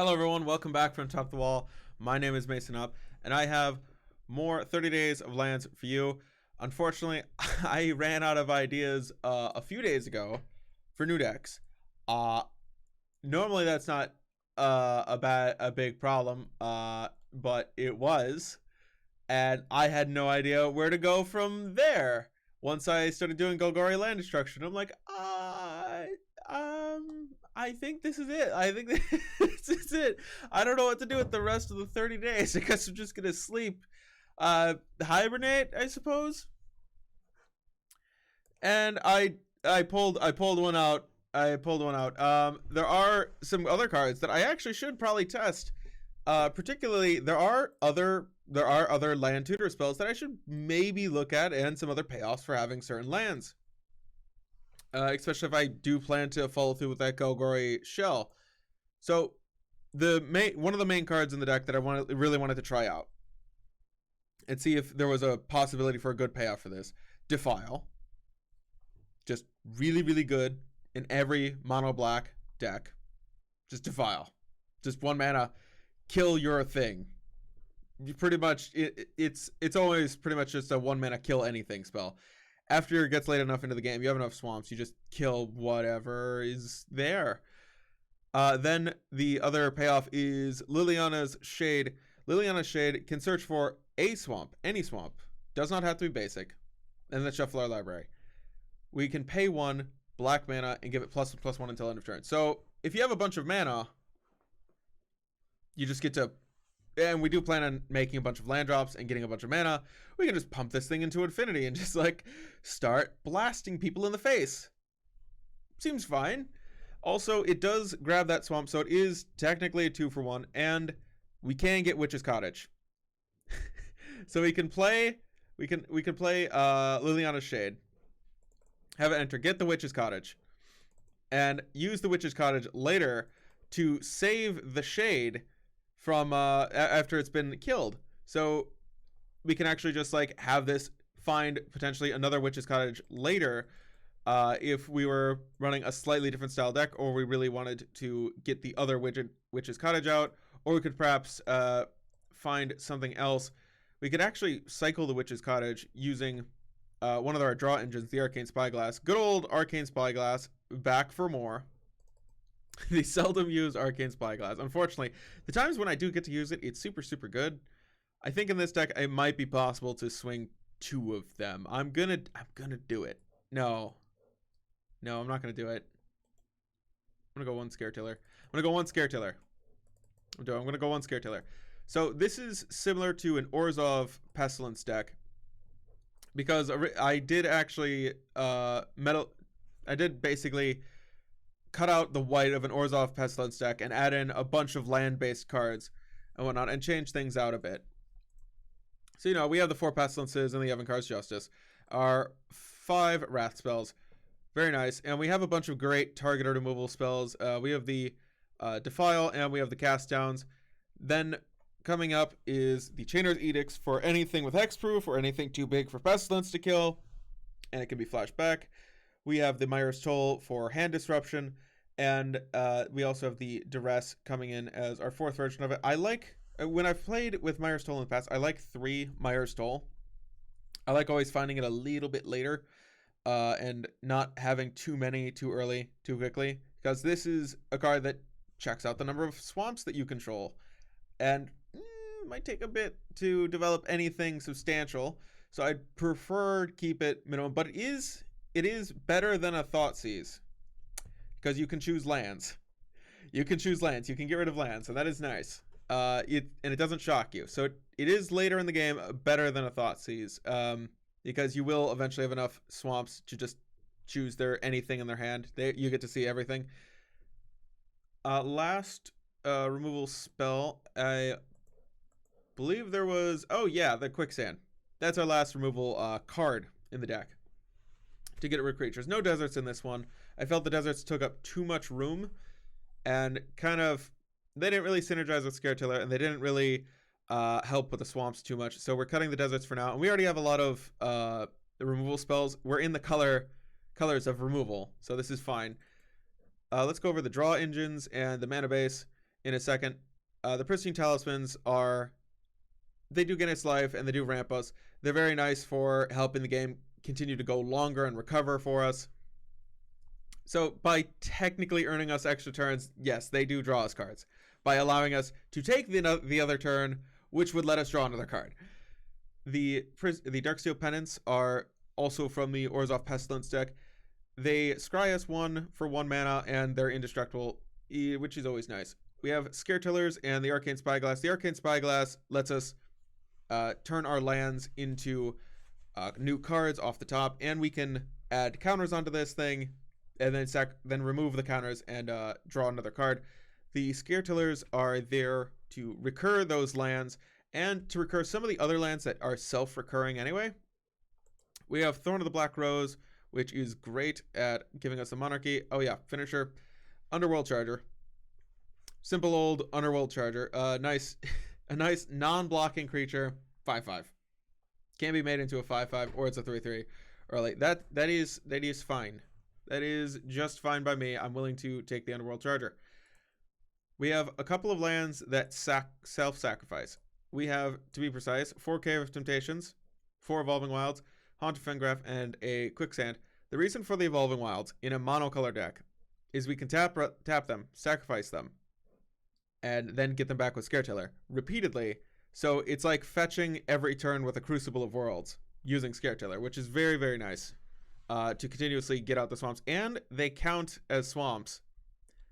Hello everyone, welcome back from Top of the Wall. My name is Mason Up, and I have more 30 days of lands for you. Unfortunately, I ran out of ideas a few days ago for new decks. Normally that's not a big problem, but it was, and I had no idea where to go from there. Once I started doing Golgari land destruction, I'm like, I think this is it. I think this is it. I don't know what to do with the rest of the 30 days. I guess I'm just gonna sleep, hibernate, I suppose. And I pulled one out. There are some other cards that I actually should probably test. Particularly, there are other land tutor spells that I should maybe look at, and some other payoffs for having certain lands. Especially if I do plan to follow through with that Golgari shell. So one of the main cards in the deck that I really wanted to try out and see if there was a possibility for a good payoff for this. Defile. Just really, really good in every mono black deck. Just Defile. Just 1 mana. Kill your thing. You pretty much it's always pretty much just a 1 mana kill anything spell. After it gets late enough into the game, you have enough swamps, you just kill whatever is there. Then the other payoff is Liliana's Shade. Liliana's Shade can search for a swamp, any swamp. Does not have to be basic. And then shuffle our library. We can pay 1 black mana and give it +1/+1 until end of turn. So if you have a bunch of mana, you just get to, and we do plan on making a bunch of land drops and getting a bunch of mana, we can just pump this thing into infinity and just like start blasting people in the face. Seems fine. Also, it does grab that swamp, so it is technically a 2-for-1, and we can get Witch's Cottage. So we can play Liliana's Shade, have it enter, get the Witch's Cottage, and use the Witch's Cottage later to save the Shade from after it's been killed. So we can actually just like have this find potentially another Witch's Cottage later, if we were running a slightly different style deck, or we really wanted to get the other Witch's Cottage out, or we could perhaps find something else. We could actually cycle the Witch's Cottage using one of our draw engines, the Arcane Spyglass. Good old Arcane Spyglass, back for more. They seldom use Arcane Spyglass. Unfortunately, the times when I do get to use it, it's super, super good. I think in this deck, it might be possible to swing 2 of them. I'm gonna do it. No, I'm not gonna do it. I'm gonna go 1 Scare Tiller. I'm gonna go 1 Scare Tiller. So this is similar to an Orzhov Pestilence deck, because I did actually I did basically cut out the white of an Orzhov Pestilence deck and add in a bunch of land-based cards and whatnot, and change things out a bit. So, you know, we have the 4 Pestilences and the Evankar's Justice, our 5 Wrath spells. Very nice. And we have a bunch of great targeted removal spells. We have the Defile, and we have the Cast Downs. Then coming up is the Chainer's Edicts for anything with hexproof or anything too big for Pestilence to kill, and it can be flashed back. We have the Myra's Toll for hand disruption, and we also have the Duress coming in as our 4th version of it. I like, when I've played with Myra's Toll in the past, I like 3 Myra's Toll. I like always finding it a little bit later, and not having too many too early, too quickly, because this is a card that checks out the number of swamps that you control, and might take a bit to develop anything substantial, so I'd prefer to keep it minimum, but it is better than a Thoughtseize, because you can choose lands. You can get rid of lands, so that is nice. And it doesn't shock you. So it is later in the game better than a Thoughtseize, because you will eventually have enough swamps to just choose anything in their hand. You get to see everything. Last removal spell, I believe there was, oh yeah, the Quicksand. That's our last removal card in the deck to get rid of creatures. No deserts in this one. I felt the deserts took up too much room, and kind of, they didn't really synergize with Scare Tiller, and they didn't really help with the swamps too much. So we're cutting the deserts for now, and we already have a lot of the removal spells. We're in the colors of removal, so this is fine. Let's go over the draw engines and the mana base. in a second. The Pristine Talismans are, they do gain its life and they do ramp us. They're very nice for helping the game continue to go longer and recover for us. So by technically earning us extra turns, yes, they do draw us cards. By allowing us to take the other turn, which would let us draw another card. The Darksteel Penance are also from the Orzhov Pestilence deck. They scry us 1 for 1 mana, and they're indestructible, which is always nice. We have Scare Tillers and the Arcane Spyglass. The Arcane Spyglass lets us turn our lands into new cards off the top, and we can add counters onto this thing, and then remove the counters and draw another card. The Scare Tillers are there to recur those lands, and to recur some of the other lands that are self-recurring anyway. We have Thorn of the Black Rose, which is great at giving us a Monarchy. Oh yeah, finisher. Underworld Charger. Simple old Underworld Charger. A nice non-blocking creature. 5/5. Can be made into a 5/5, or it's a 3/3 early. That is fine. That is just fine by me. I'm willing to take the Underworld Charger. We have a couple of lands that self-sacrifice. We have, to be precise, 4 Cave of Temptations, 4 Evolving Wilds, Haunted Fengraf, and a Quicksand. The reason for the Evolving Wilds in a monocolor deck is we can tap them, sacrifice them, and then get them back with Scare Tiller repeatedly. So it's like fetching every turn with a Crucible of Worlds using Scare Tiller, which is very, very nice to continuously get out the swamps. And they count as swamps.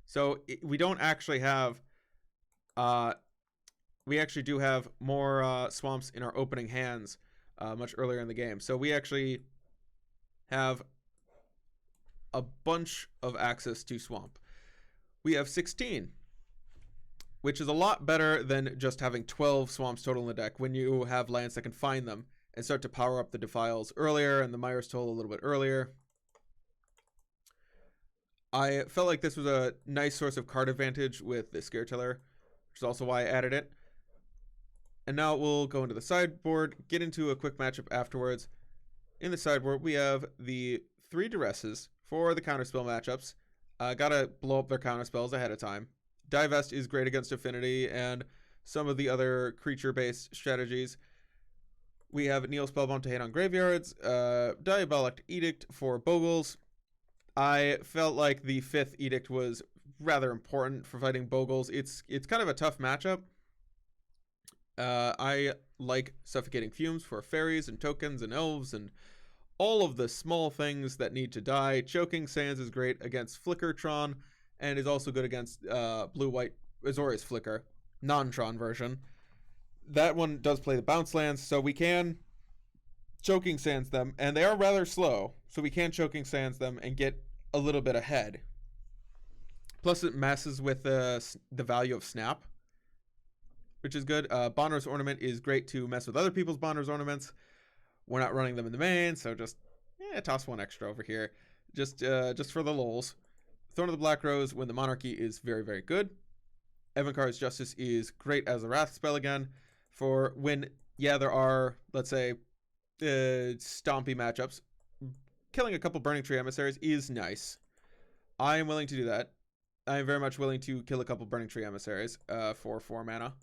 So we don't actually have... we actually do have more swamps in our opening hands much earlier in the game. So we actually have a bunch of access to swamp. We have 16, which is a lot better than just having 12 swamps total in the deck when you have lands that can find them and start to power up the Defiles earlier and the Myra's Toll a little bit earlier. I felt like this was a nice source of card advantage with the Scare Tiller, which is also why I added it. And now we'll go into the sideboard, get into a quick matchup afterwards. In the sideboard, we have the 3 Duresses for the counterspell matchups. Gotta blow up their counterspells ahead of time. Divest is great against Affinity and some of the other creature-based strategies. We have Neil Spellbound to hit on graveyards, Diabolic Edict for Bogles. I felt like the 5th Edict was rather important for fighting Bogles. It's kind of a tough matchup. I like Suffocating Fumes for fairies and tokens and elves and all of the small things that need to die. Choking Sands is great against Flickertron and is also good against blue-white Azorius Flicker, non-Tron version. That one does play the bounce lands, so we can Choking Sands them, and they are rather slow, so we can Choking Sands them and get a little bit ahead. Plus it messes with the value of Snap, which is good. Bonder's Ornament is great to mess with other people's Bonder's Ornaments. We're not running them in the main, so just toss one extra over here. Just for the lols. Thorn of the Black Rose when the Monarchy is very, very good. Evankar's Justice is great as a Wrath spell again. For when, there are, let's say, stompy matchups. Killing a couple Burning Tree Emissaries is nice. I am willing to do that. I am very much willing to kill a couple Burning Tree Emissaries for 4 mana.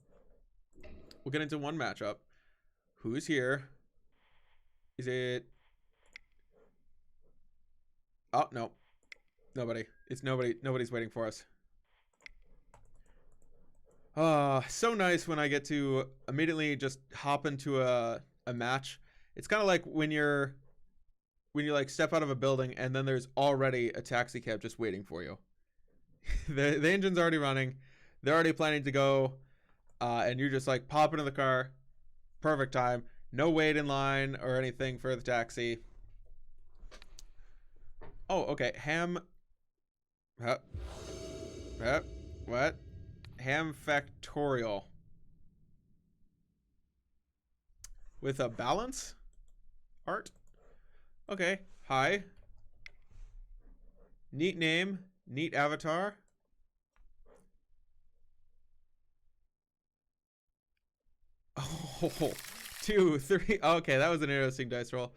We'll get into one matchup. Who's here? Is it... Oh, no. Nobody. It's nobody. Nobody's waiting for us. So nice when I get to immediately just hop into a match. It's kind of like when you like step out of a building and then there's already a taxi cab just waiting for you. the engine's already running. They're already planning to go. And you're just like pop into the car. Perfect time. No wait in line or anything for the taxi. Oh, okay. What? Ham Factorial. With a balance? Art? Okay. Hi. Neat name. Neat avatar. Oh, 2, 3. Okay, that was an interesting dice roll.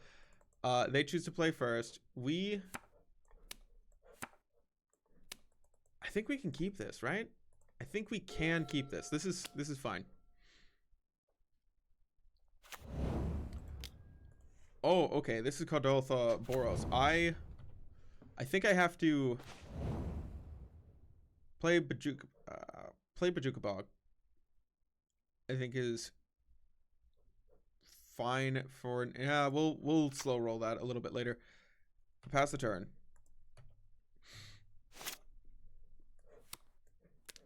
They choose to play first. I think we can keep this, right? I think we can keep this. This is fine. Oh, okay. This is Cardoltha Boros. I think I have to play Bajuka Bog. I think is fine for yeah. We'll slow roll that a little bit later. Pass the turn.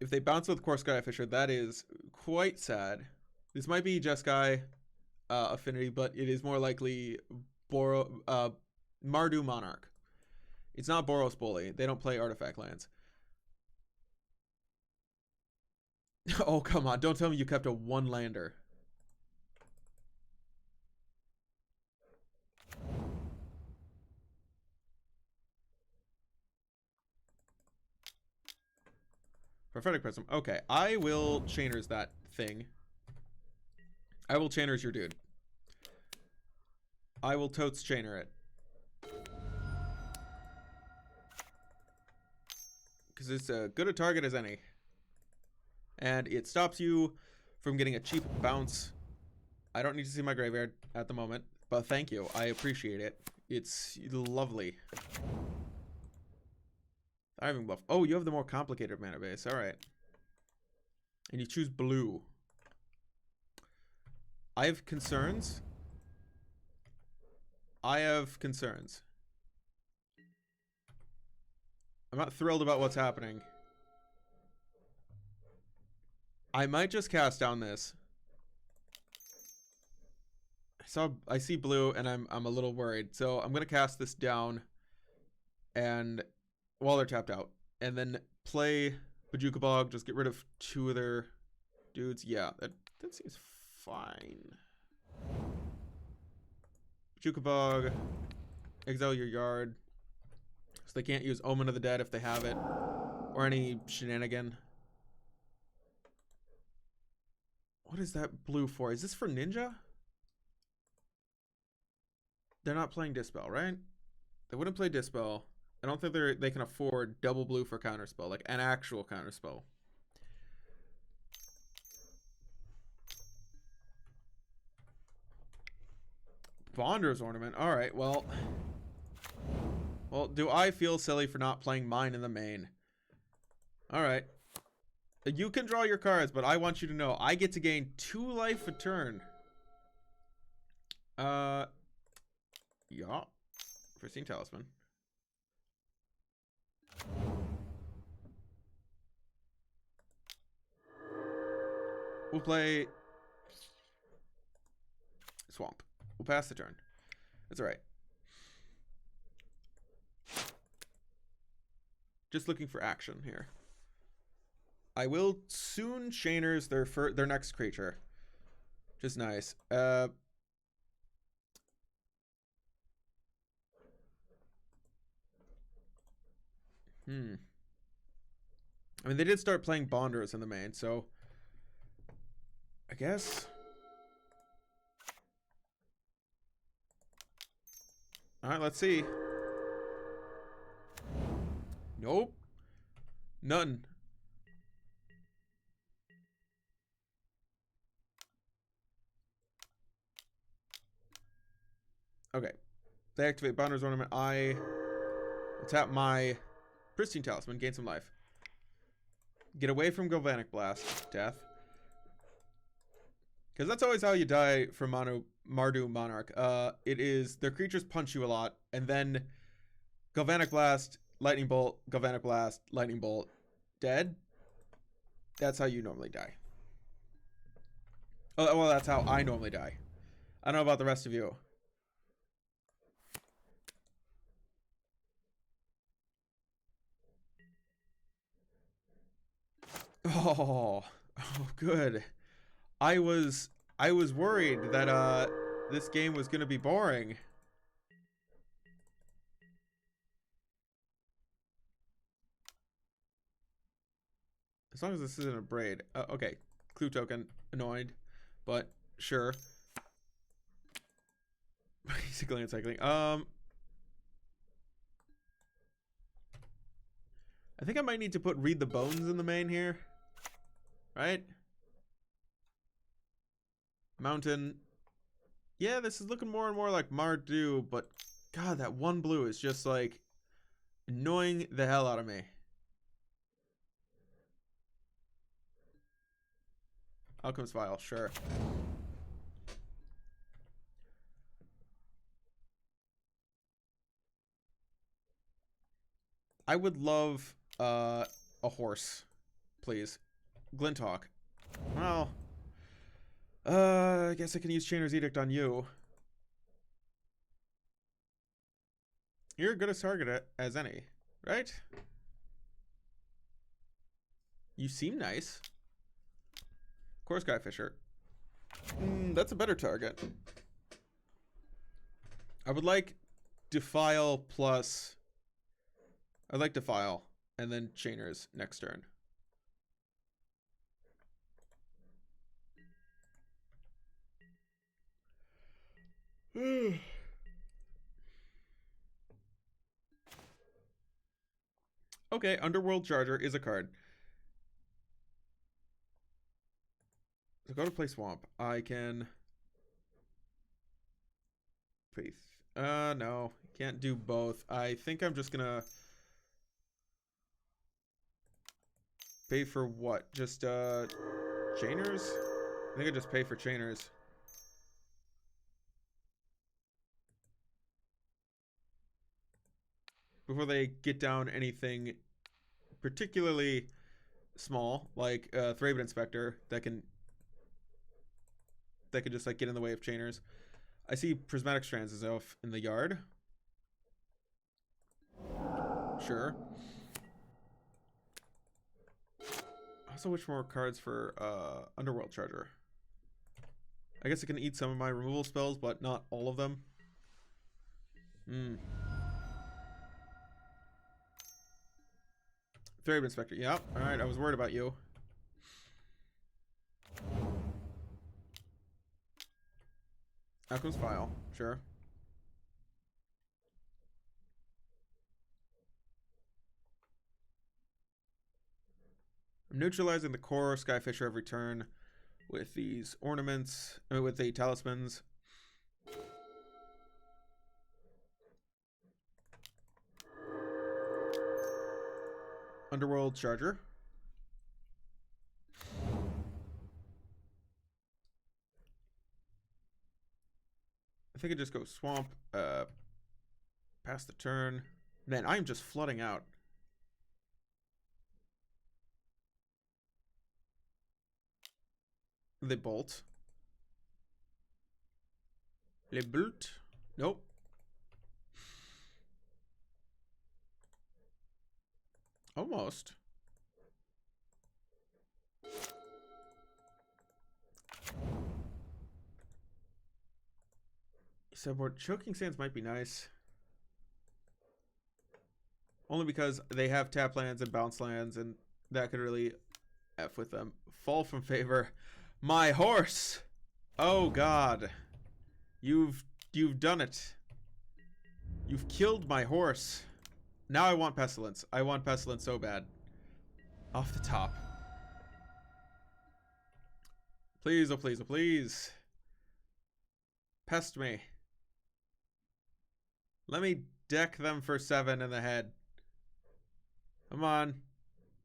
If they bounce with Core Skyfisher, that is quite sad. This might be Jeskai affinity, but it is more likely Mardu Monarch. It's not Boros Bully. They don't play artifact lands. Oh, come on. Don't tell me you kept a one-lander. Prophetic Prism. Okay, I will Chainers that thing. I will Chainers your dude. I will totes Chainer it. Because it's as good a target as any. And it stops you from getting a cheap bounce. I don't need to see my graveyard at the moment, but thank you. I appreciate it. It's lovely. Diving Bluff. Oh, you have the more complicated mana base. All right. And you choose blue. I have concerns. I have concerns. I'm not thrilled about what's happening. I might just cast down this. I see blue and I'm a little worried. So I'm gonna cast this down and while they're tapped out. And then play Bajuka Bog, just get rid of two of their dudes. Yeah, that seems fine. Bajuka Bog, exile your yard. So they can't use Omen of the Dead if they have it. Or any shenanigan. What is that blue for? Is this for Ninja? They're not playing Dispel, right? They wouldn't play Dispel. I don't think they can afford double blue for Counterspell, like an actual Counterspell. Bonder's Ornament. All right, well, do I feel silly for not playing mine in the main? All right. You can draw your cards, but I want you to know I get to gain 2 life a turn. Yeah. Pristine Talisman. We'll play Swamp. We'll pass the turn. That's all right. Just looking for action here. I will soon Chainers their next creature. Which is nice. I mean, they did start playing Bonders in the main, so I guess. All right, let's see. Nope. None. Okay. They activate Bonder's Ornament. I will tap my Pristine Talisman, gain some life. Get away from Galvanic Blast, death. Because that's always how you die from Mardu Monarch. It is their creatures punch you a lot, and then Galvanic Blast, Lightning Bolt, Galvanic Blast, Lightning Bolt, dead. That's how you normally die. Oh, well, that's how I normally die. I don't know about the rest of you. Oh, good. I was worried that this game was gonna be boring. As long as this isn't a braid. Okay, clue token. Annoyed, but sure. Basically cycling. I think I might need to put Read the Bones in the main here. right? Mountain. Yeah, this is looking more and more like Mardu, but God, that one blue is just like annoying the hell out of me. Alchemist Vial, sure. I would love a horse, please. Glinthawk. Well, I guess I can use Chainer's Edict on you. You're as good a target as any, right? You seem nice. Core Sky Fisher. That's a better target. I would like Defile plus... I'd like Defile, and then Chainer's next turn. Okay, Underworld Charger is a card. So go to play Swamp. I can... Faith. No. Can't do both. I think I'm just gonna... Pay for what? Just, Chainers? I think I just pay for Chainers. Before they get down anything particularly small, like Thraben Inspector, that can just like get in the way of Chainers. I see Prismatic Strands is off in the yard. Sure. Also, which more cards for Underworld Charger? I guess I can eat some of my removal spells, but not all of them. Thraben Inspector. Yep. Alright, I was worried about you. Alchemist Vial. Sure. I'm neutralizing the core Skyfisher every turn with these ornaments, with the talismans. Underworld Charger. I think I just go Swamp, pass the turn. Man, I'm just flooding out. They bolt. Les bolt. Nope. Almost. Sideboard. Choking Sands might be nice. Only because they have tap lands and bounce lands, and that could really F with them. Fall from favor. My horse! Oh God. You've done it. You've killed my horse. Now I want Pestilence. I want Pestilence so bad. Off the top. Please, oh please, oh please. Pest me. Let me deck them for 7 in the head. Come on.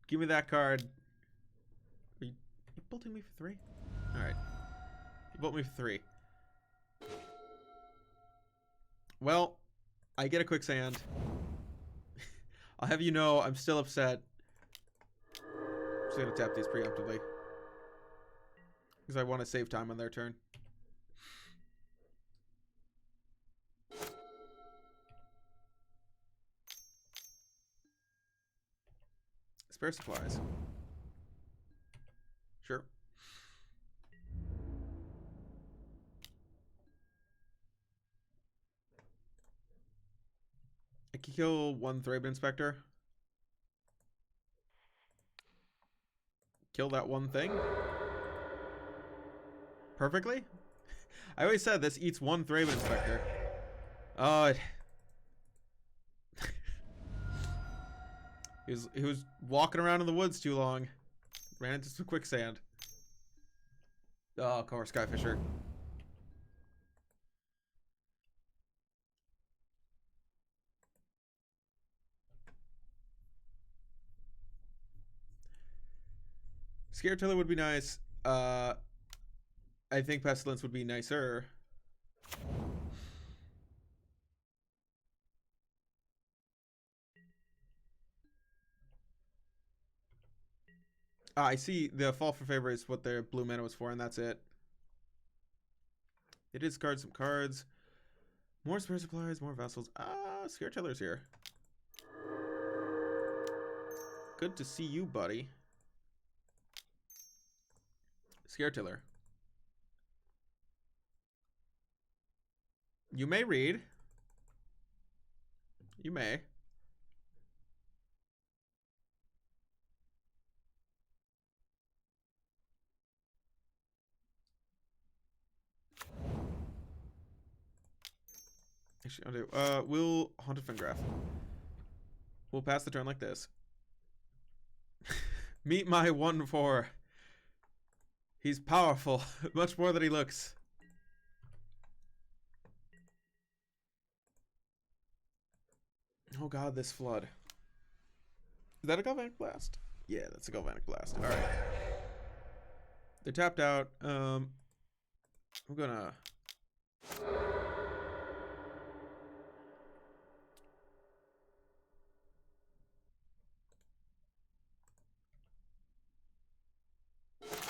Give me that card. Are you bolting me for 3? Alright. You bolt me for 3. Well, I get a quicksand. I'll have you know I'm still upset. I'm just gonna tap these preemptively. Because I want to save time on their turn. Spare supplies. Sure. I can kill 1 Thraben Inspector. Kill that one thing. Perfectly? I always said this eats 1 Thraben Inspector. Oh, he was walking around in the woods too long. Ran into some quicksand. Oh, of course, Skyfisher. Scare Tiller would be nice. I think Pestilence would be nicer. I see the Fall for Favor is what their blue mana was for, and that's it. It is discard some cards. More spare supplies, more vessels. Scare Tiller's here. Good to see you, buddy. Scare Tiller. You may read. You may. Actually, I'll do. We'll Haunted Fingraph. We'll pass the turn like this. Meet my 1/4. He's powerful, much more than he looks. Oh god, this flood. Is that a Galvanic Blast? Yeah, that's a Galvanic Blast. Alright. They're tapped out. I'm gonna...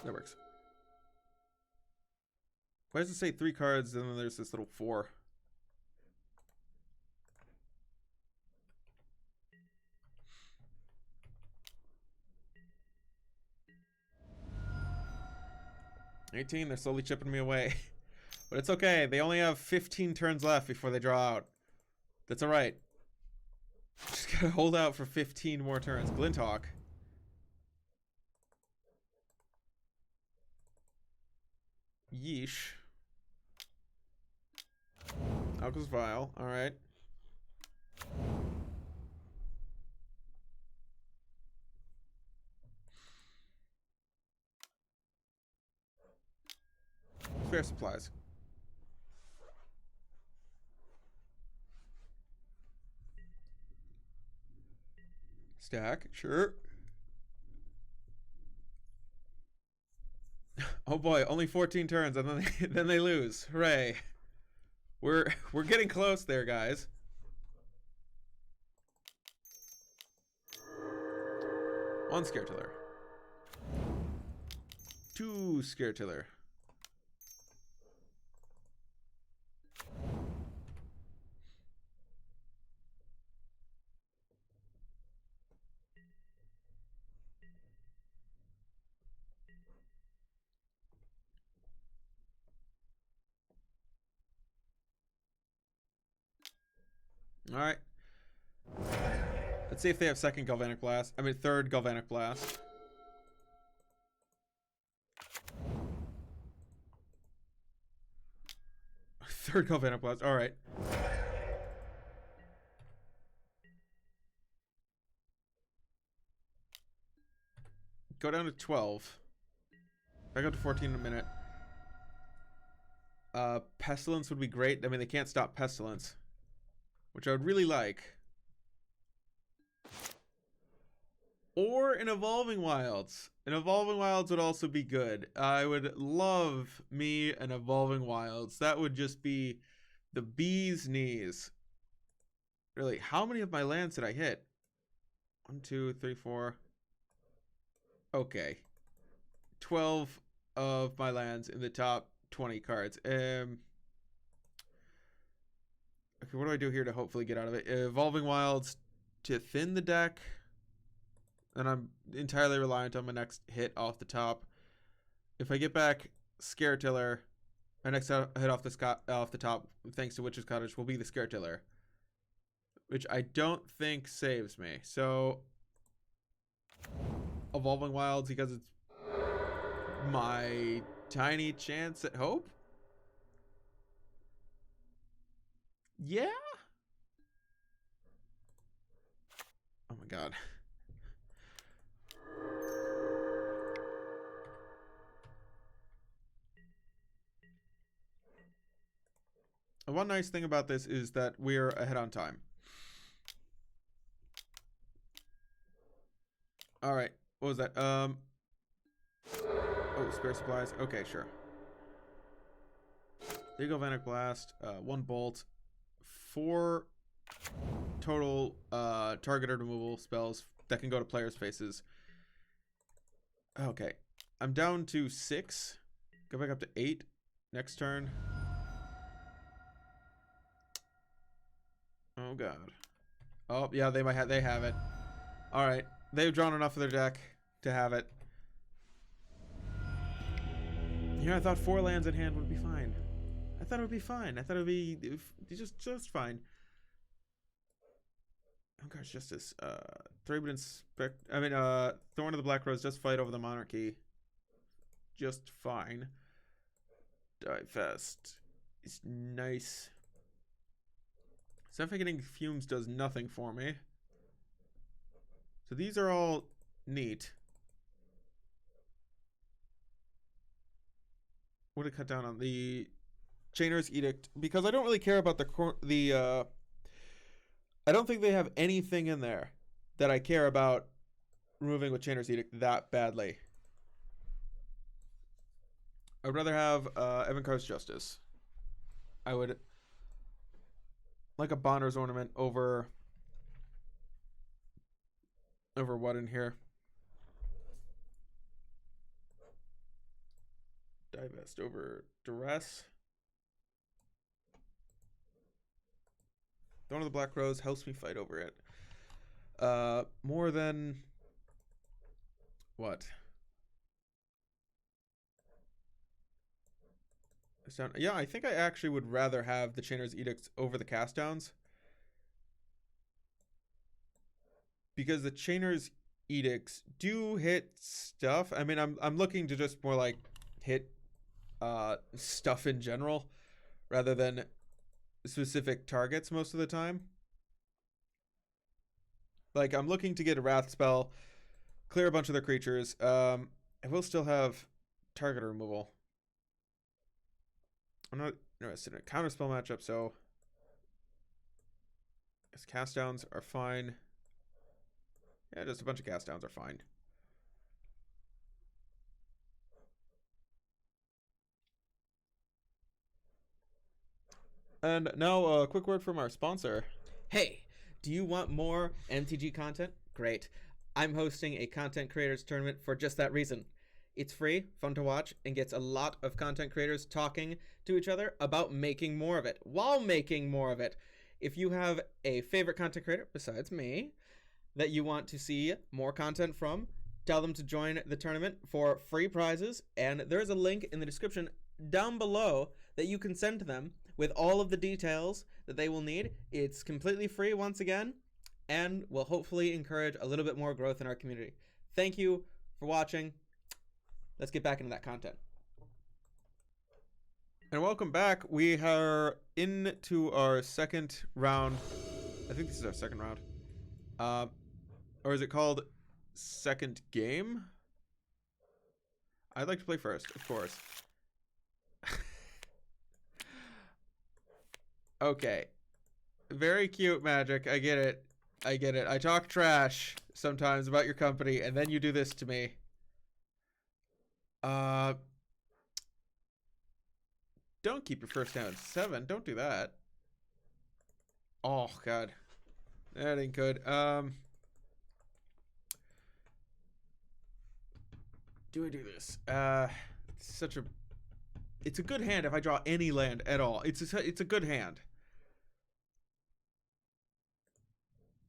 That works. Why does it say 3 cards and then there's this little 4? $18, they're slowly chipping me away. But it's okay, they only have 15 turns left before they draw out. That's alright. Just gotta hold out for 15 more turns. Glinthawk. Yeesh. Alka's Vial, alright. Spare supplies. Stack, sure. Oh boy, only 14 turns and then they lose. Hooray. We're getting close there, guys. One Scare Tiller. 2 Scare Tiller. Alright. Let's see if they have second Galvanic Blast. I mean, third Galvanic Blast. Third Galvanic Blast. Alright. Go down to 12. Back up to 14 in a minute. Pestilence would be great. I mean, they can't stop Pestilence, which I would really like. Or an Evolving Wilds. An Evolving Wilds would also be good. I would love me an Evolving Wilds. That would just be the bee's knees. Really, how many of my lands did I hit? 1, 2, 3, 4. Okay. 12 of my lands in the top 20 cards. Okay, what do I do here to hopefully get out of it? Evolving Wilds to thin the deck. And I'm entirely reliant on my next hit off the top. If I get back Scare Tiller, my next hit off the top, thanks to Witch's Cottage, will be the Scare Tiller, which I don't think saves me. So, Evolving Wilds, because it's my tiny chance at hope. Yeah. Oh my god. one nice thing about this is that we're ahead on time. All right. What was that? Oh, spare supplies. Okay, sure. There you go, Vanic Blast. 1 bolt. 4 total targeted removal spells that can go to players' faces. Okay. I'm down to 6. Go back up to 8. Next turn. Oh god. Oh yeah, they have it. All right, they've drawn enough of their deck to have it. You know, I thought 4 lands in hand would be fine. I thought it would be fine. I thought it would be just fine. Oh gosh, Justice. Thraben Inspect. I mean, Thorn of the Black Rose. Just fight over the monarchy. Just fine. Divest is nice. Suffocating Fumes does nothing for me. So these are all neat. Would have cut down on the Chainer's Edict because I don't really care about the I don't think they have anything in there that I care about removing with Chainer's Edict that badly. I'd rather have Evankar's Justice. I would like a Bonner's Ornament over what in here? Divest over Duress. Thorn of the Black Rose helps me fight over it. More than what? Yeah, I think I actually would rather have the Chainer's Edicts over the cast downs. Because the Chainer's Edicts do hit stuff. I mean, I'm looking to just more like hit stuff in general rather than specific targets most of the time. Like, I'm looking to get a Wrath spell, clear a bunch of their creatures. I will still have target removal. I'm not interested in a counterspell matchup, so I guess cast downs are fine. Yeah, just a bunch of cast downs are fine. And now a quick word from our sponsor. Hey, do you want more MTG content? Great. I'm hosting a content creators tournament for just that reason. It's free, fun to watch, and gets a lot of content creators talking to each other about making more of it, while making more of it. If you have a favorite content creator, besides me, that you want to see more content from, tell them to join the tournament for free prizes, and there's a link in the description down below that you can send to them with all of the details that they will need. It's completely free once again, and will hopefully encourage a little bit more growth in our community. Thank you for watching. Let's get back into that content. And welcome back. We are into our second round. I think this is our second round. Or is it called second game? I'd like to play first, of course. Okay. Very cute, Magic. I get it. I get it. I talk trash sometimes about your company, and then you do this to me. Don't keep your first down at 7. Don't do that. Oh, God. That ain't good. Do I do this? It's a good hand if I draw any land at all. It's a good hand.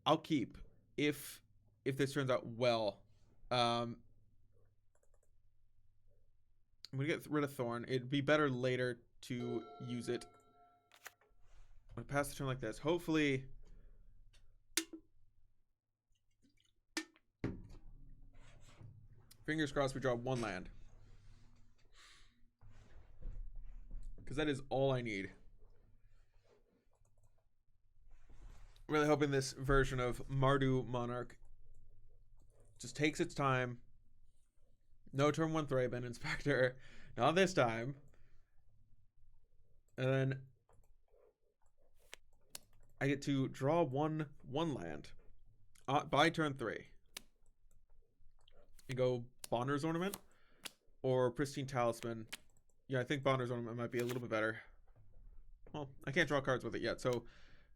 I'll keep if this turns out well. I'm gonna get rid of Thorn. It'd be better later to use it. I'm gonna pass the turn like this. Hopefully, fingers crossed, we draw 1 land. Because that is all I need. Really hoping this version of Mardu Monarch just takes its time. No turn 1 Thraben Inspector. Not this time. And then I get to draw one land by turn 3. You go Bonder's Ornament or Pristine Talisman. Yeah, I think Bonder's Ornament might be a little bit better. Well, I can't draw cards with it yet, so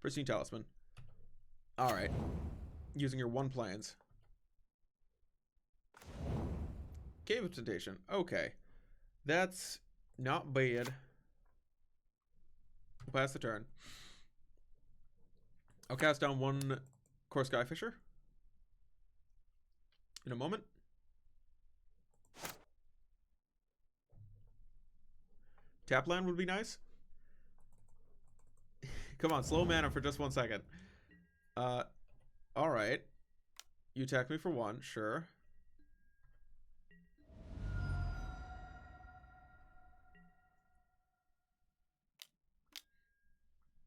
Pristine Talisman. Alright. Using your 1 plans. Cave of Temptation. Okay. That's not bad. Pass the turn. I'll cast down 1 Core Skyfisher in a moment. Tap land would be nice. Come on, slow mana for just 1 second. Alright. You attack me for 1, sure.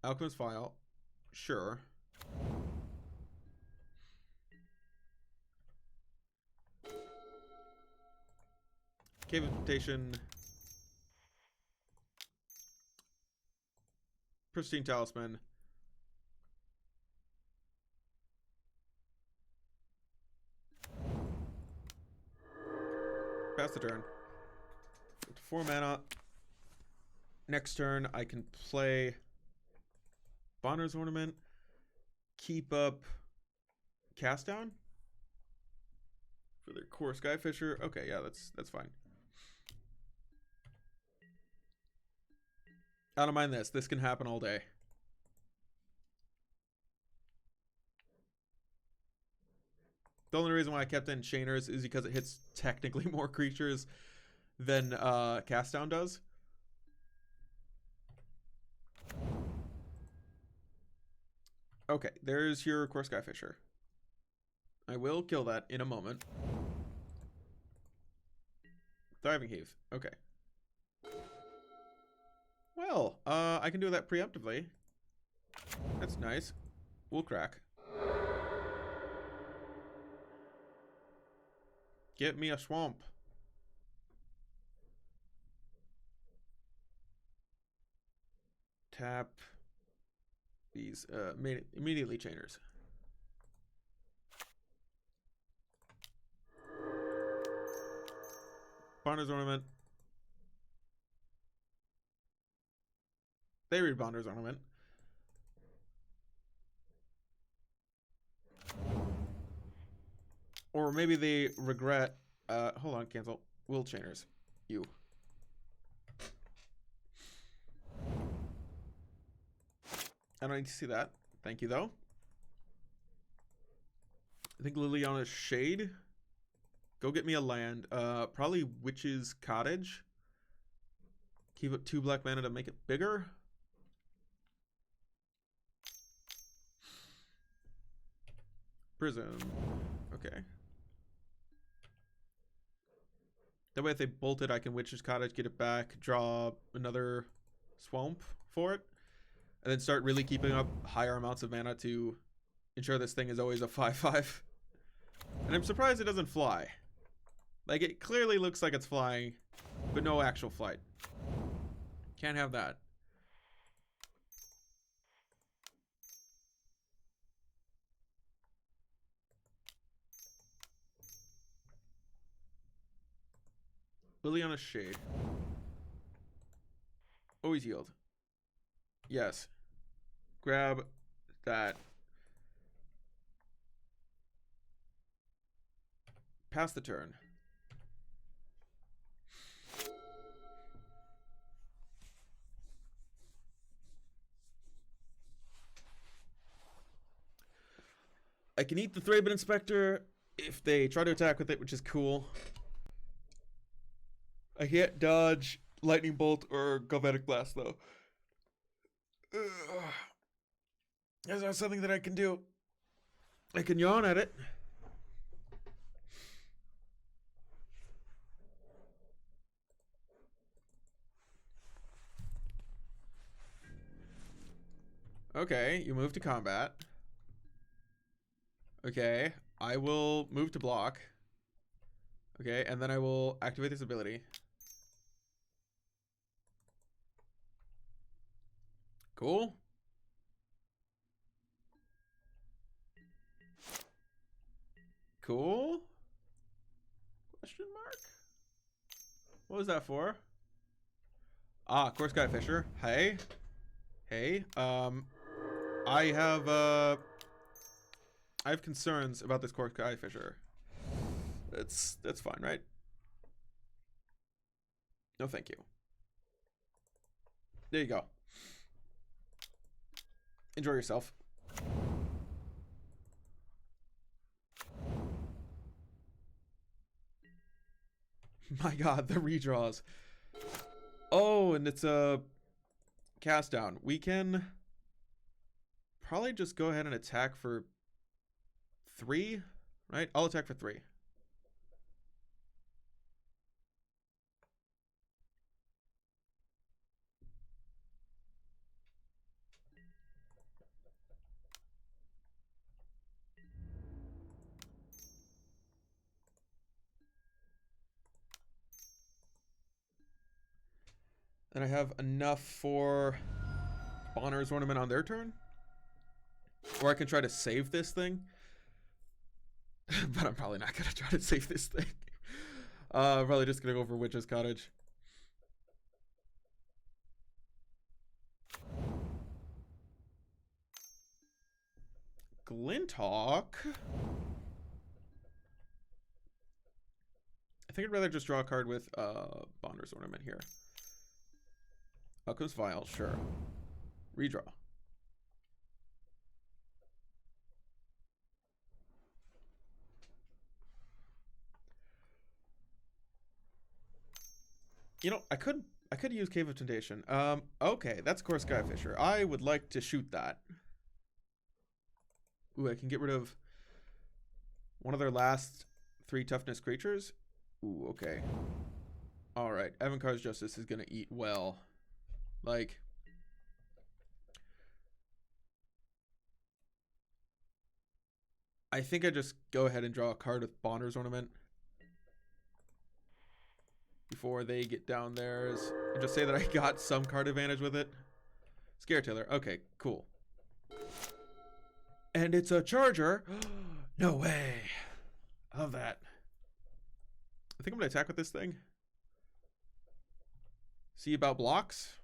Alchemist File, sure. Cave of Temptation. Pristine Talisman. Pass the turn. 4 mana. Next turn, I can play Bonner's Ornament. Keep up Cast Down for their Core Skyfisher. Okay, yeah, that's fine. I don't mind this. This can happen all day. The only reason why I kept in Chainers is because it hits technically more creatures than Cast Down does. Okay, there's your Core Skyfisher. I will kill that in a moment. Thriving Heave. Okay. Well, I can do that preemptively. That's nice. We'll crack. Get me a swamp. Tap these immediately Chainers. Bonder's Ornament. They read Bonder's Ornament. Or maybe they regret. Hold on, cancel. Will Chainers. You. I don't need to see that. Thank you, though. I think Liliana's Shade. Go get me a land. Probably Witch's Cottage. Keep it 2 black mana to make it bigger. Prism. Okay. That way if they bolt it, I can Witch's Cottage, get it back, draw another swamp for it, and then start really keeping up higher amounts of mana to ensure this thing is always a 5/5. And I'm surprised it doesn't fly. Like, it clearly looks like it's flying, but no actual flight. Can't have that. Liliana's Shade. Always yield. Yes. Grab that. Pass the turn. I can eat the Thraben Inspector if they try to attack with it, which is cool. I can't dodge Lightning Bolt or Galvanic Blast, though. That's not something that I can do. I can yawn at it. Okay, you move to combat. Okay, I will move to block. Okay, and then I will activate this ability. Cool. Cool. Question mark? What was that for? Ah, Core Sky Fisher. Hey. Hey. I have concerns about this Core Sky Fisher. That's fine, right? No, thank you. There you go. Enjoy yourself. My god, the redraws. Oh, and it's a cast down. We can probably just go ahead and attack for 3, right? I'll attack for 3. And I have enough for Bonner's Ornament on their turn. Or I can try to save this thing. But I'm probably not going to try to save this thing. I'm probably just going to go for Witch's Cottage. Glinthawk. I think I'd rather just draw a card with Bonner's Ornament here. Alchemist's Vial, sure. Redraw. You know, I could use Cave of Temptation. Okay, that's Core Sky Fisher. I would like to shoot that. Ooh, I can get rid of one of their last 3 toughness creatures. Ooh, okay. Alright, Evankar's Justice is gonna eat well. Like, I think I just go ahead and draw a card with Bonner's Ornament before they get down theirs. And just say that I got some card advantage with it. Scare Tiller. Okay, cool. And it's a charger. No way. I love that. I think I'm going to attack with this thing. See about blocks.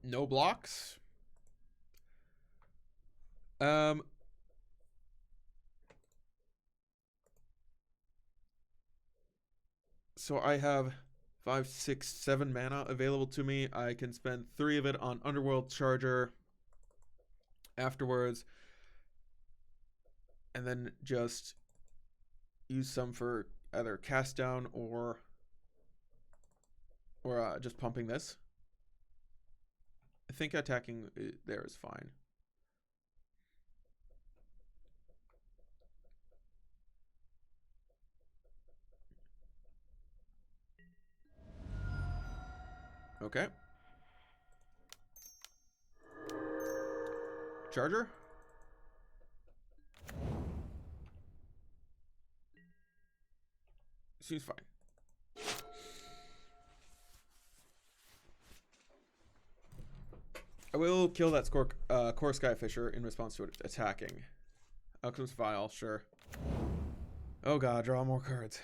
No blocks. So I have 5, 6, 7 mana available to me. I can spend 3 of it on Underworld Charger afterwards, and then just use some for either cast down or just pumping this. I think attacking there is fine. Okay. Charger. Seems fine. I will kill that Core Sky Fisher in response to it attacking. Alchemist's Vial, sure. Oh god, draw more cards.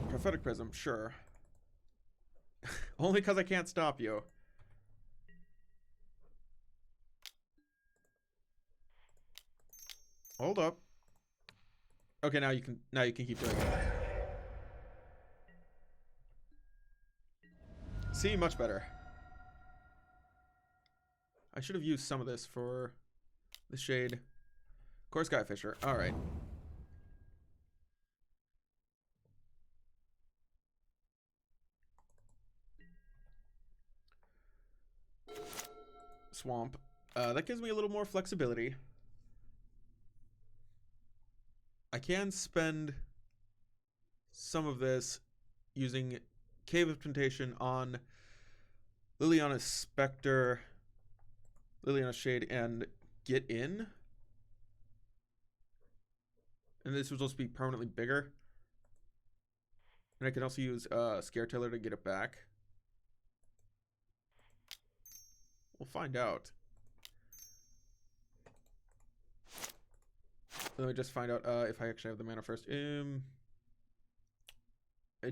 Prophetic Prism, sure. Only because I can't stop you. Hold up. Okay, now you can keep doing it. See, much better. I should have used some of this for the shade. Core Sky Fisher. All right. Swamp. That gives me a little more flexibility. I can spend some of this using Cave of Temptation on Liliana's Spectre, Liliana's Shade, and get in. And this will just be permanently bigger. And I can also use Scare Tiller to get it back. We'll find out. Let me just find out if I actually have the mana first. I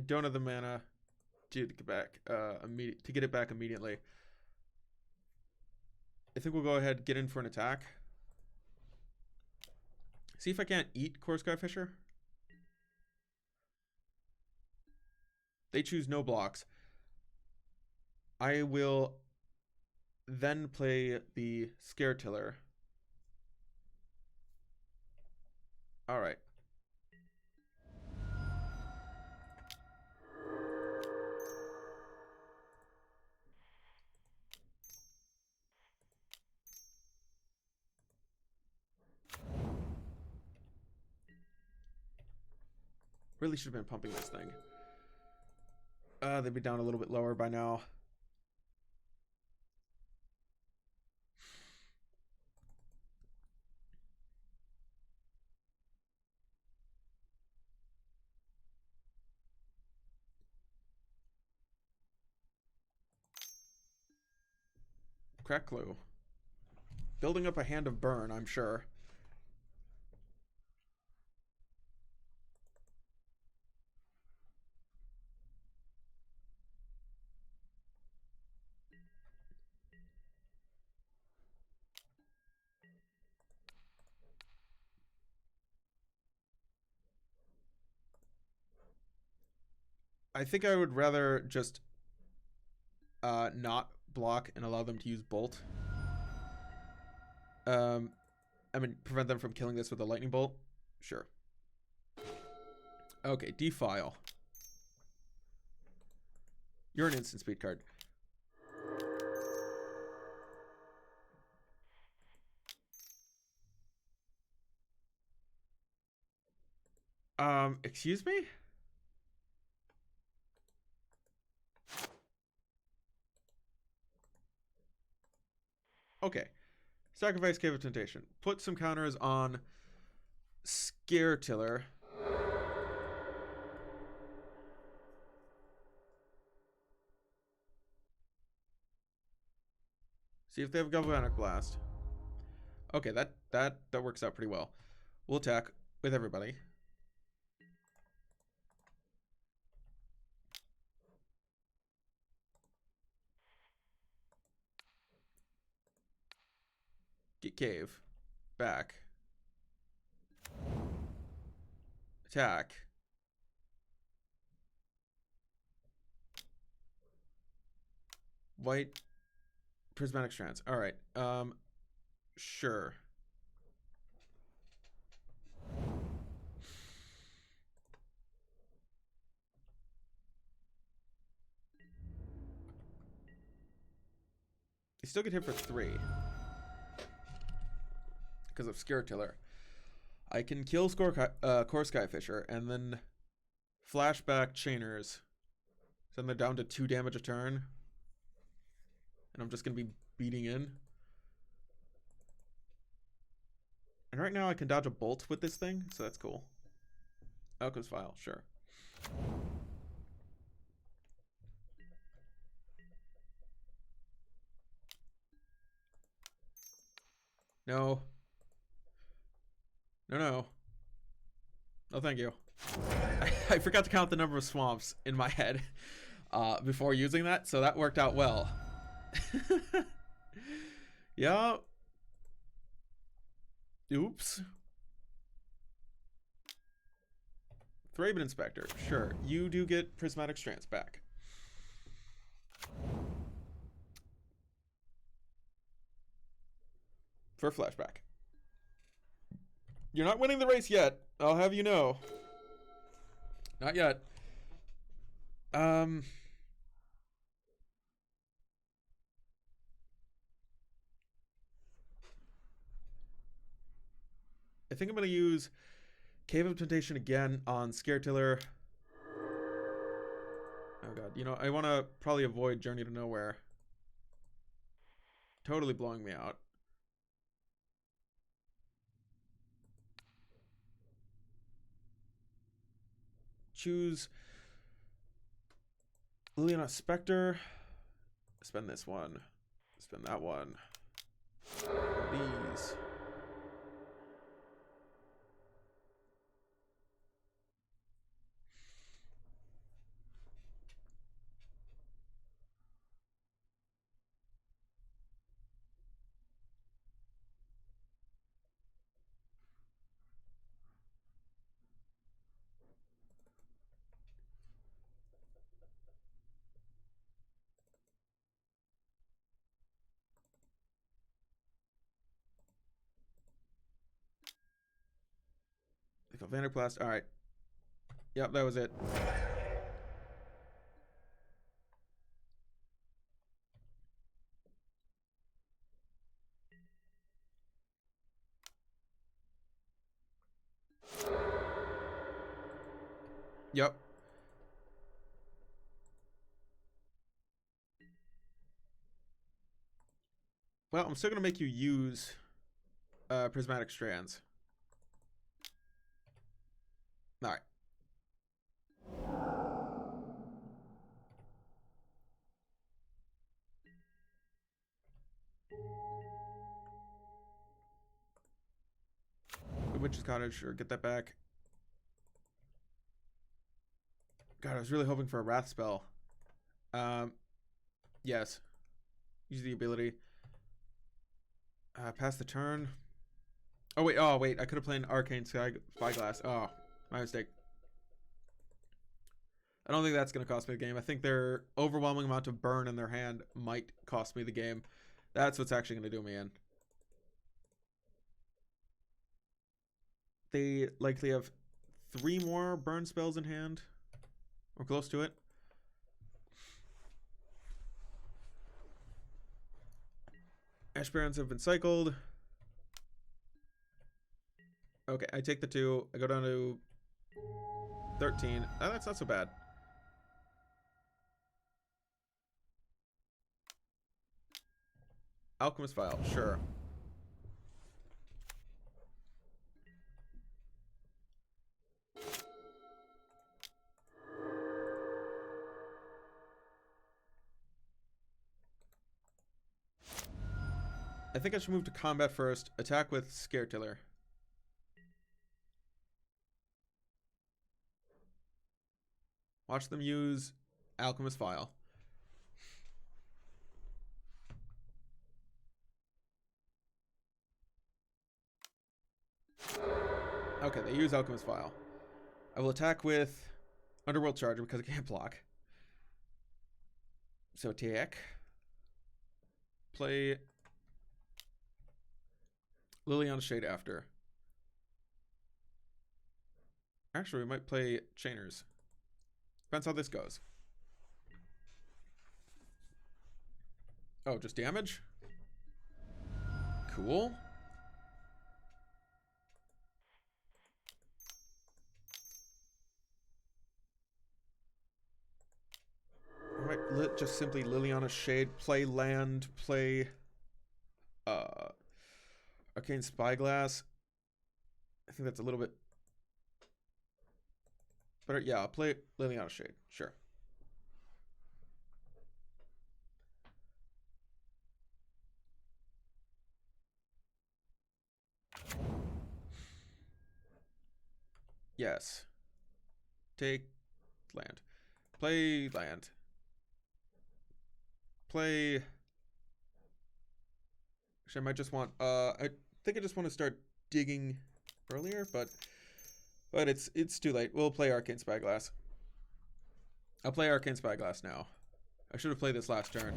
don't have the mana to get back to get it back immediately. I think we'll go ahead and get in for an attack. See if I can't eat Core Skyfisher. They choose no blocks. I will then play the Scare Tiller. All right. Really should have been pumping this thing. They'd be down a little bit lower by now. Crack clue. Building up a hand of burn, I'm sure. I think I would rather just not block and allow them to use bolt. I mean, prevent them from killing this with a lightning bolt. Sure. Okay, defile. You're an instant speed card. Excuse me? Okay. Sacrifice Cave of Temptation. Put some counters on Scare Tiller. See if they have Galvanic Blast. Okay, that works out pretty well. We'll attack with everybody. Get Cave. Back. Attack. White. Prismatic Strands. Alright. Sure. You still get hit for 3. Because of Scare Tiller. I can kill Core Skyfisher and then flashback Chainers. So then they're down to 2 damage a turn. And I'm just going to be beating in. And right now I can dodge a bolt with this thing, so that's cool. Alchemist Vial, sure. No. No. No, thank you. I forgot to count the number of swamps in my head before using that, so that worked out well. Yeah. Oops. Thraben Inspector. Sure. You do get Prismatic Strands back. For flashback. You're not winning the race yet. I'll have you know. Not yet. I think I'm going to use Cave of Temptation again on Scare Tiller. Oh god, you know, I want to probably avoid Journey to Nowhere. Totally blowing me out. Choose Liliana Spectre. Spend this one. Spend that one. These. Vanderplast. All right. Yep, that was it. Yep. Well, I'm still going to make you use prismatic strands. All right. Witch's Cottage, or get that back. God, I was really hoping for a Wrath spell. Yes. Use the ability. Pass the turn. Oh, wait. I could have played an Arcane Spyglass. Oh, my mistake. I don't think that's going to cost me the game. I think their overwhelming amount of burn in their hand might cost me the game. That's what's actually going to do me in. They likely have 3 more burn spells in hand. Or close to it. Ash Barons have been cycled. Okay, I take the 2. I go down to 13. Oh, that's not so bad. Alchemist Vial, sure. I think I should move to combat first. Attack with Scare Tiller. Watch them use Alchemist Vial. Okay, they use Alchemist Vial. I will attack with Underworld Charger because I can't block. So attack. Play Liliana Shade after. Actually, we might play Chainers. Depends how this goes. Oh, just damage? Cool. I might just simply Liliana Shade, play land, play Arcane Spyglass. I think that's a little bit better. Yeah, I'll play Liliana Shade. Sure. Yes. Take land. Play land. Play. Actually, I might just want. I think I just want to start digging earlier, but it's too late. We'll play Arcane Spyglass. I'll play Arcane Spyglass now. I should have played this last turn.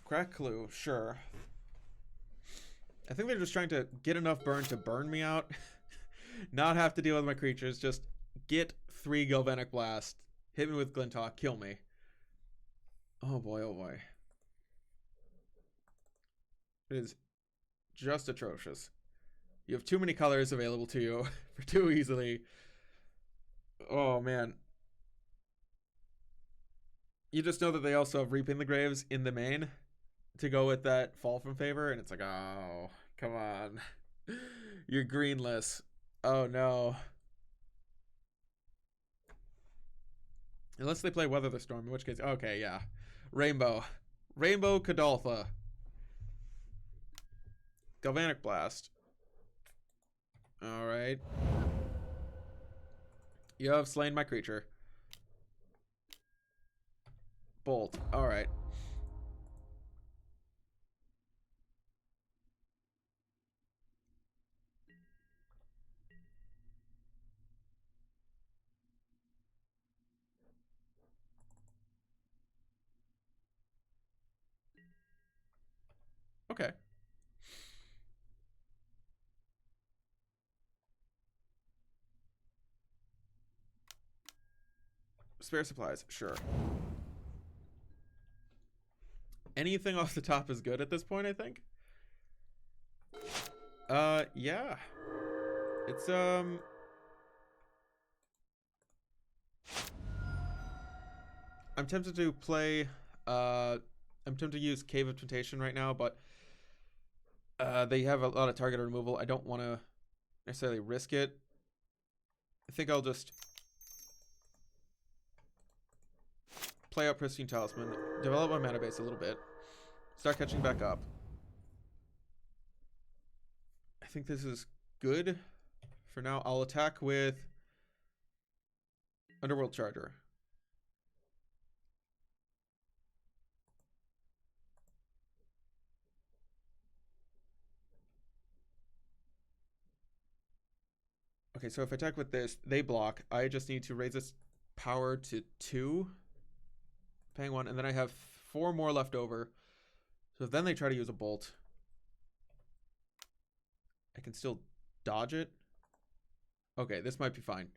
Crack Clue, sure. I think they're just trying to get enough burn to burn me out. Not have to deal with my creatures. Just get 3 Galvanic Blast. Hit me with Glintock. Kill me. Oh boy, oh boy. It is just atrocious. You have too many colors available to you for too easily. Oh man. You just know that they also have Reaping the Graves in the main to go with that Fall from Favor, and it's like, oh, come on. You're greenless. Oh no. Unless they play Weather the Storm, in which case, okay, yeah. Rainbow. Rainbow Kadoltha. Galvanic Blast. Alright. You have slain my creature. Bolt. Alright. Okay. Spare supplies. Sure. Anything off the top is good at this point, I think. Yeah. It's, I'm tempted to play, I'm tempted to use Cave of Temptation right now, but, they have a lot of target removal. I don't want to necessarily risk it. I think I'll just play out Pristine Talisman, develop my mana base a little bit, start catching back up. I think this is good for now. I'll attack with Underworld Charger. Okay, so if I attack with this, they block. I just need to raise this power to 2, paying 1, and then I have 4 more left over. So if then they try to use a bolt, I can still dodge it. Okay, this might be fine.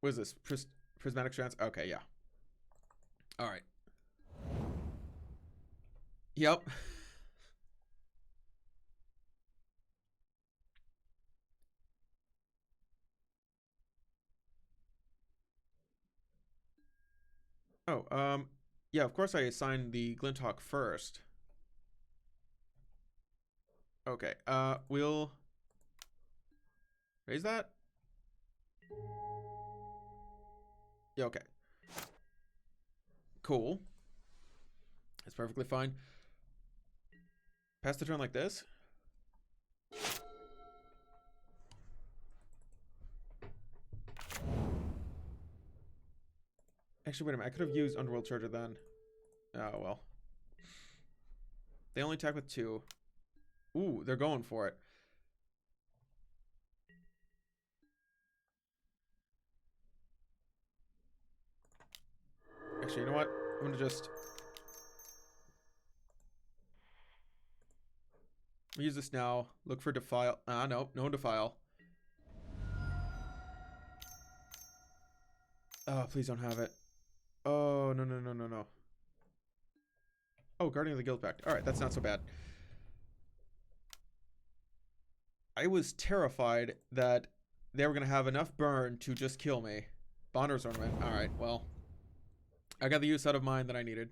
What is this? Prismatic Strands? Okay, yeah. All right. Yep. Oh, yeah, of course I assigned the Glinthawk first. Okay, we'll raise that. Yeah, okay. Cool. That's perfectly fine. Pass the turn like this. Actually, wait a minute. I could have used Underworld Charger then. Oh, well. They only attack with 2. Ooh, they're going for it. Actually, you know what? I'm going to just use this now. Look for Defile. No. No Defile. Oh, please don't have it. Oh, no, no, no, no, no. Oh, Guardian of the Guild Pact. Alright, that's not so bad. I was terrified that they were going to have enough burn to just kill me. Bonder's Ornament. Alright, well. I got the use out of mine that I needed.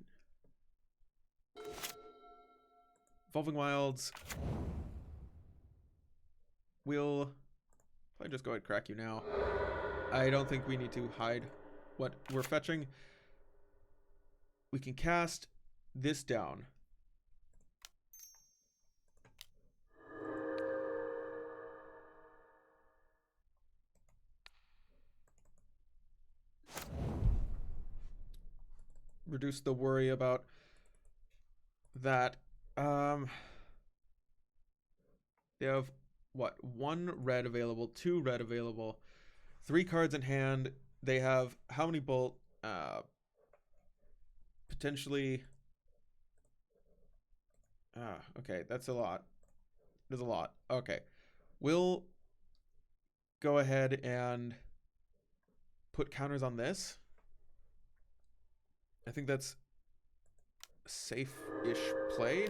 Evolving Wilds. We'll probably just go ahead and crack you now. I don't think we need to hide what we're fetching. We can cast this down. Reduce the worry about that. They have what? 1 red available, 2 red available, 3 cards in hand. They have how many bolt? Potentially. Okay, that's a lot. There's a lot. Okay, we'll go ahead and put counters on this. I think that's a safe-ish play.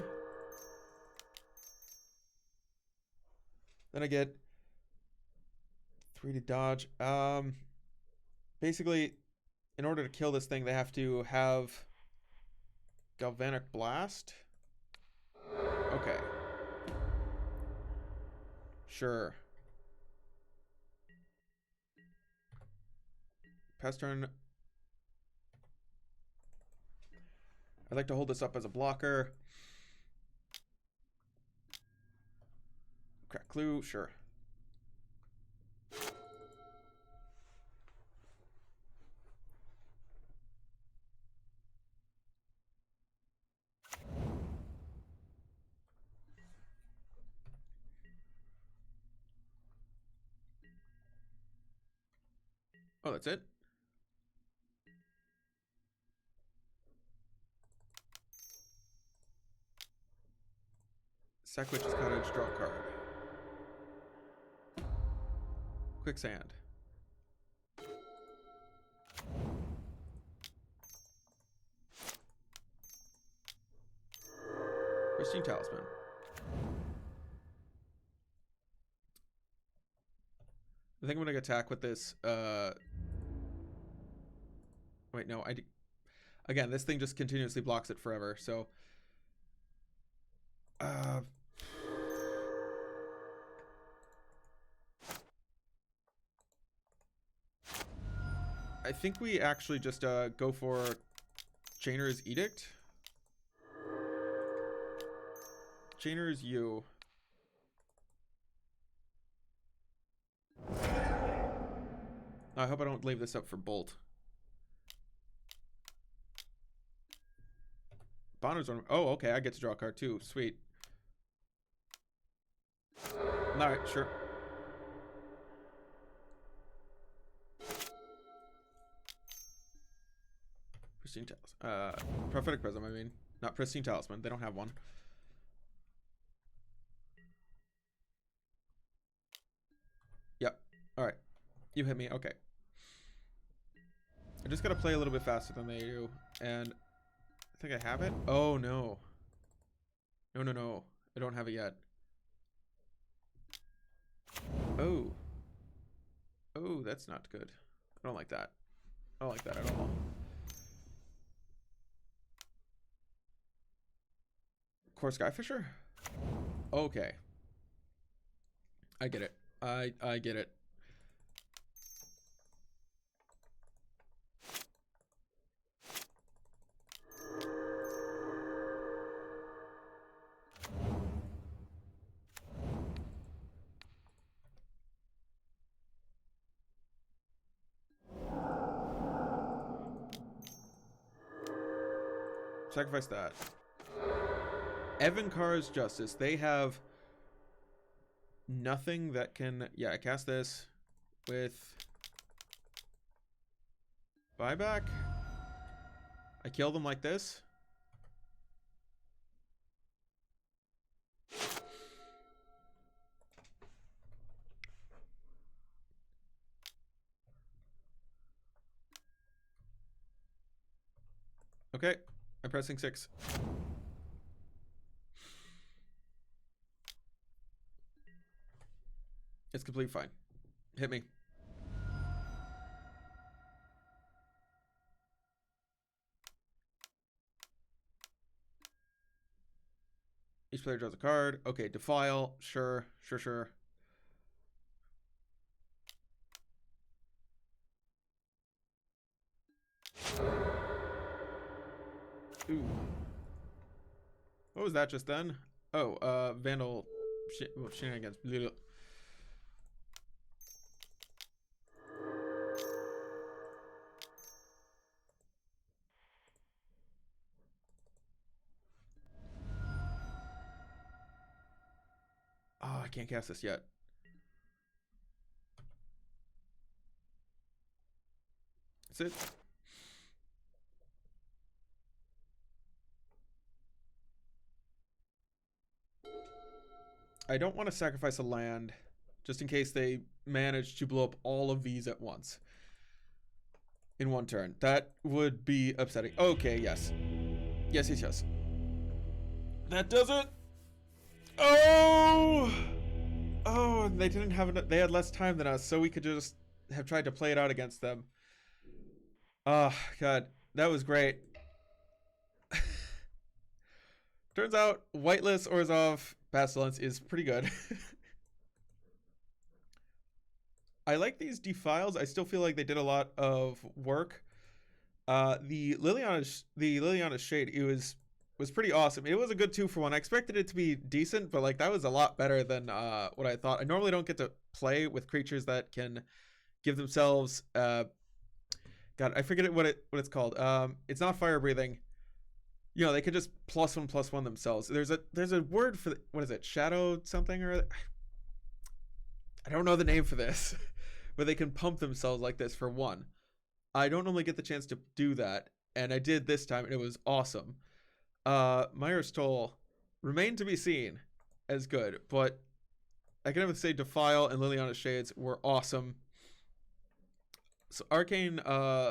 Then I get 3 to dodge. Basically, in order to kill this thing, they have to have Galvanic Blast. Okay. Sure. Pass turn. I'd like to hold this up as a blocker. Crack clue, sure. Oh, that's it? Sack Witch's Cottage, draw a card. Quicksand. Pristine Talisman. I think I'm gonna attack with this. Wait, no. Again, this thing just continuously blocks it forever. So, I think we actually just go for Chainer's Edict. Chainer's you. I hope I don't leave this up for Bolt. Bonner's one. Oh, okay. I get to draw a card too. Sweet. Alright, sure. Pristine Talisman. Prophetic Prism, I mean. Not Pristine Talisman. They don't have one. Yep. Alright. You hit me. Okay. I just gotta play a little bit faster than they do. And I think I have it. Oh, no. No, no, no. I don't have it yet. Oh. Oh, that's not good. I don't like that. I don't like that at all. Core Skyfisher? Okay. I get it. I get it. Sacrifice that. Evan Carr's Justice. They have nothing that can... Yeah, I cast this with buyback. I kill them like this. Okay, I'm pressing 6. It's completely fine. Hit me. Each player draws a card. Okay, defile. Sure, sure, sure. Ooh. What was that just then? Oh, Vandal shenanigans. Bleh. Oh, I can't cast this yet. That's it. I don't want to sacrifice a land just in case they manage to blow up all of these at once in one turn. That would be upsetting. Okay, yes. Yes, yes, yes. That does it. Oh! Oh, and they didn't have enough, they had less time than us, so we could just have tried to play it out against them. Oh, God. That was great. Turns out, Whiteless Orzhov Pestilence is pretty good. I like these defiles. I still feel like they did a lot of work. The Liliana's Shade, it was pretty awesome. It was a good 2-for-1. I expected it to be decent, but like that was a lot better than what I thought. I normally don't get to play with creatures that can give themselves God, I forget what it's called. It's not fire breathing. You know, they could just +1/+1 themselves. There's a word for what is it? Shadow something or I don't know the name for this. But they can pump themselves like this for 1. I don't normally get the chance to do that, and I did this time and it was awesome. Myers Toll remained to be seen as good, but I can never say Defile and Liliana's Shades were awesome. So Arcane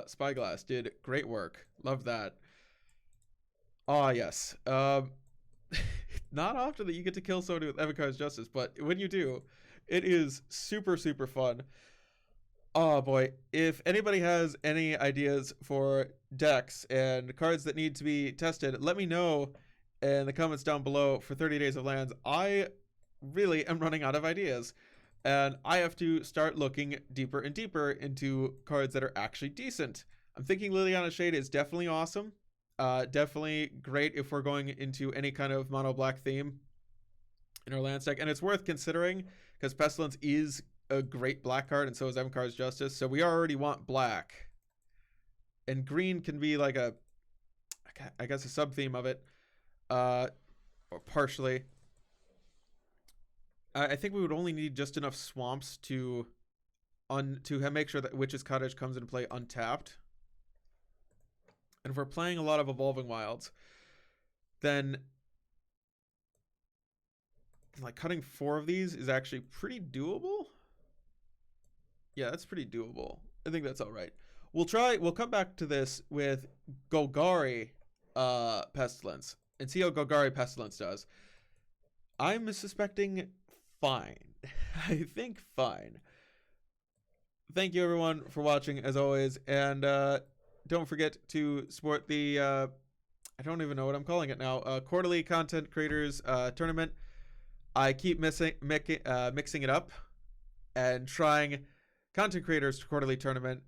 Spyglass did great work. Love that. Ah, yes. Not often that you get to kill somebody with Evankar's Justice, but when you do, it is super, super fun. Oh boy, if anybody has any ideas for decks and cards that need to be tested, let me know in the comments down below for 30 Days of Lands. I really am running out of ideas, and I have to start looking deeper and deeper into cards that are actually decent. I'm thinking Liliana's Shade is definitely awesome. Definitely great if we're going into any kind of mono black theme in our land deck, and it's worth considering because Pestilence is a great black card, and so is Evankar's Justice. So we already want black, and green can be like I guess a sub theme of it, or partially. I think we would only need just enough swamps to make sure that Witch's Cottage comes into play untapped. And if we're playing a lot of Evolving Wilds, then like cutting 4 of these is actually pretty doable. Yeah, that's pretty doable. I think that's all right. We'll come back to this with Golgari Pestilence and see how Golgari Pestilence does. I'm suspecting fine. I think fine. Thank you everyone for watching as always, and don't forget to support the I don't even know what I'm calling it now, quarterly content creators tournament. I keep mixing it up and trying content creators quarterly tournament,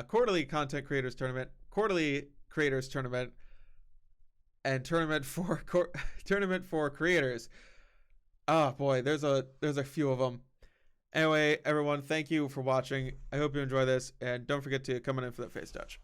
quarterly content creators tournament, quarterly creators tournament, and tournament for creators. Oh boy, there's a few of them. Anyway, everyone, thank you for watching. I hope you enjoy this, and don't forget to come on in for that face touch.